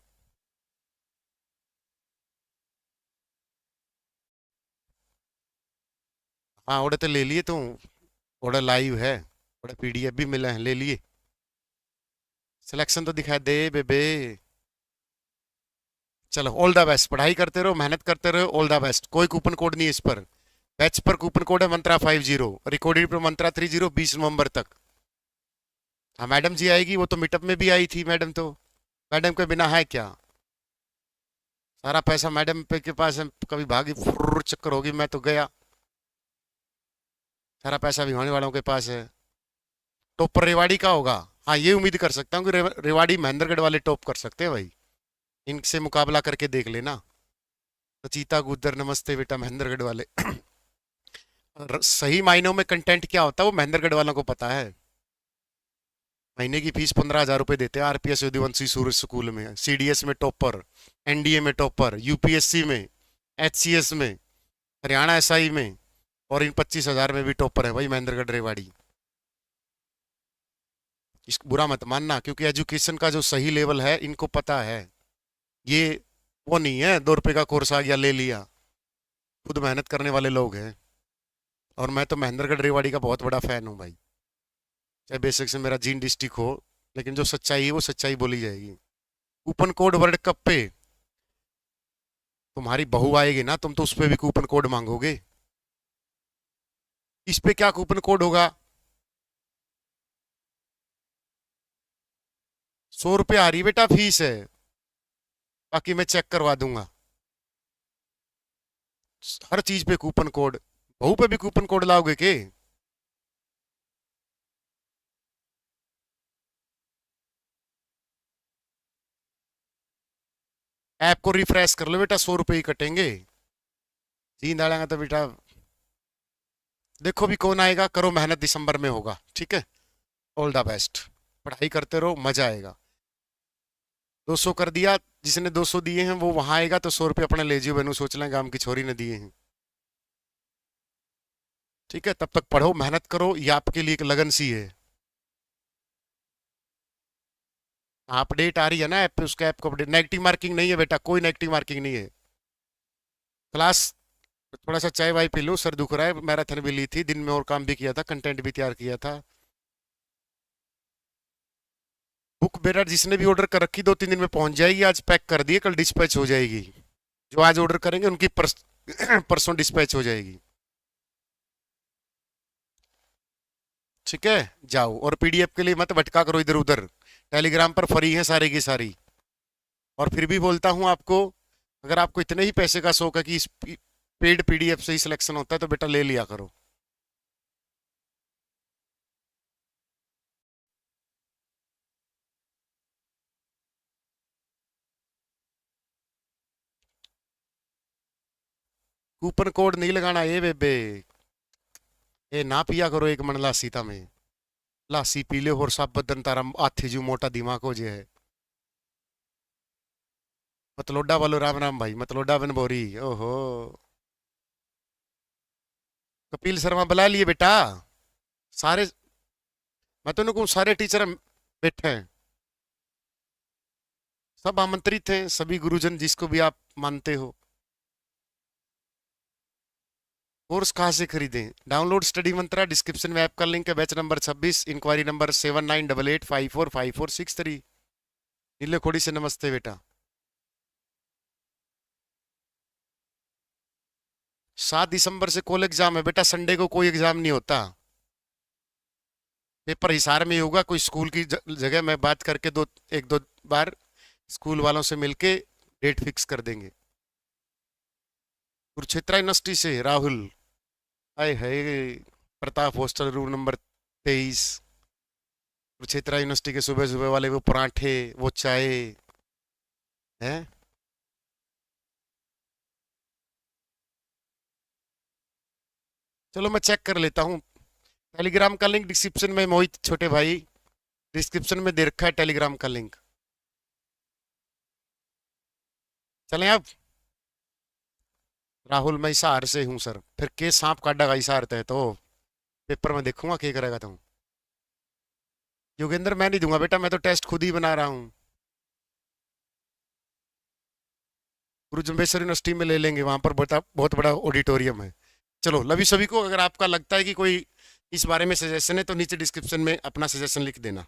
हाँ, ओडे तो ले लिए तू, ओडे लाइव है, ओडे पीडीएफ भी मिले हैं, ले लिए। सिलेक्शन तो दिखा दे बेबे। चलो ऑल द बेस्ट, पढ़ाई करते रहो, मेहनत करते रहो, ऑल द बेस्ट। कोई कूपन कोड नहीं है इस पर, बैच पर कूपन कोड है मंत्रा 50, रिकॉर्डेड पर मंत्रा 30, 20 नवंबर तक। हाँ मैडम जी आएगी, वो तो मीटअप में भी आई थी मैडम, तो मैडम के बिना है क्या? सारा पैसा मैडम पे के पास है, कभी भागी फुर्र चक्कर होगी, मैं तो गया, सारा पैसा भी होने वालों के पास है। टॉप रेवाड़ी का होगा, हाँ ये उम्मीद कर सकता हूँ कि रेवाड़ी महेंद्रगढ़ वाले टॉप कर सकते हैं भाई, इनसे मुकाबला करके देख लेना। रचीता गुज्जर नमस्ते बेटा महेंद्रगढ़ वाले। सही मायनों में कंटेंट क्या होता है वो महेंद्रगढ़ वालों को पता है। महीने की फीस 15,000 रुपये देते हैं आरपीएस यदुवंशी सूरज स्कूल में, सीडीएस में टॉपर, एनडीए में टॉपर, यूपीएससी में, एचसीएस में, हरियाणा एसआई में, और इन 25,000 में भी टॉपर है भाई महेंद्रगढ़ रेवाड़ी। इस बुरा मत मानना, क्योंकि एजुकेशन का जो सही लेवल है इनको पता है। ये वो नहीं है 2 रुपए का कोर्स आ गया ले लिया, खुद मेहनत करने वाले लोग हैं। और मैं तो महेंद्रगढ़ रेवाड़ी का बहुत बड़ा फैन हूँ भाई, चाहे बेसिक से मेरा जीन डिस्ट्रिक्ट हो, लेकिन जो सच्चाई है वो सच्चाई बोली जाएगी। कूपन कोड वर्ल्ड कप पे तुम्हारी बहू आएगी ना, तुम तो उस पे भी कूपन कोड मांगोगे, इस पे क्या कूपन कोड होगा? 100 रुपये आ रही बेटा फीस है, बाकी मैं चेक करवा दूंगा। हर चीज पे कूपन कोड, बहू पे भी कूपन कोड लाओगे के? ऐप को रिफ्रेश कर लो बेटा, 100 रुपये ही कटेंगे। जींद आएगा तो बेटा देखो भी कौन आएगा, करो मेहनत, दिसंबर में होगा, ठीक है। ऑल द बेस्ट, पढ़ाई करते रहो, मजा आएगा। 200 कर दिया, जिसने 200 दिए हैं वो वहां आएगा, तो 100 रुपये अपने ले जियो बहनू, सोच लेंगे हम की छोरी ने दिए हैं, ठीक है। तब तक पढ़ो, मेहनत करो, ये आपके लिए एक लगन सी है। अपडेट आ रही है ना ऐप पे, उसका ऐप को अपडेट, नेगेटिव मार्किंग नहीं है बेटा, कोई नेगेटिव मार्किंग नहीं है। क्लास थोड़ा सा चाय वाय पी लूँ, सर दुख रहा है, मैराथन भी ली थी दिन में और काम भी किया था, कंटेंट भी तैयार किया था। बुक बेटा जिसने भी ऑर्डर कर रखी 2-3 दिन में पहुंच जाएगी, आज पैक कर दिए, कल डिस्पैच हो जाएगी। जो आज ऑर्डर करेंगे उनकी परसों डिस्पैच हो जाएगी, ठीक है। जाओ, और पीडीएफ के लिए मत भटका करो इधर उधर, टेलीग्राम पर फ्री है सारी की सारी। और फिर भी बोलता हूं आपको, अगर आपको इतने ही पैसे का शौक है कि इस पेड पीडीएफ से ही सिलेक्शन होता है, तो बेटा ले लिया करो। कूपन कोड नहीं लगाना ये बेबे, ये ना पिया करो एक मन लासी में, लासी पी ले और सब बदन तारा आथे जू मोटा दिमाग हो जाए। मतलोडा वालो राम राम भाई, मतलोडा बन बोरी, ओहो। कपिल शर्मा बुला लिए बेटा सारे, मैं तो कहूँ सारे टीचर बैठे हैं, सब आमंत्रित हैं, सभी गुरुजन जिसको भी आप मानते हो। कोर्स कहाँ से खरीदें? डाउनलोड स्टडी मंत्रा, डिस्क्रिप्शन में ऐप का लिंक है, बैच नंबर 26, इंक्वायरी नंबर 7988545463। नीले खोड़ी से नमस्ते बेटा। 7 दिसंबर से कॉल एग्जाम है बेटा, संडे को कोई एग्जाम नहीं होता, पेपर हिसार में ही होगा। कोई स्कूल की जगह मैं बात करके 1-2 बार स्कूल वालों से मिलके डेट फिक्स कर देंगे। कुरुक्षेत्र यूनिवर्सिटी से राहुल, आए है Pratap hostel room number 23। Kurukshetra university के सुबह सुबह वाले वो पराठे, वो चाय है। चलो मैं चेक कर लेता हूँ, टेलीग्राम का लिंक डिस्क्रिप्शन में, मोहित छोटे भाई डिस्क्रिप्शन में दे रखा है टेलीग्राम का लिंक। चलें अब। राहुल मैं हिसार से हूँ सर, फिर के सांप काटेगा हिसार तय तो पेपर में देखूंगा क्या करेगा तुम। योगेंद्र मैं नहीं दूंगा बेटा, मैं तो टेस्ट खुद ही बना रहा हूँ। गुरु जम्बेश्वर यूनिवर्सिटी में ले लेंगे, वहां पर बहुत बड़ा ऑडिटोरियम है। चलो लवी सभी को, अगर आपका लगता है कि कोई इस बारे में सजेशन है तो नीचे डिस्क्रिप्शन में अपना सजेशन लिख देना।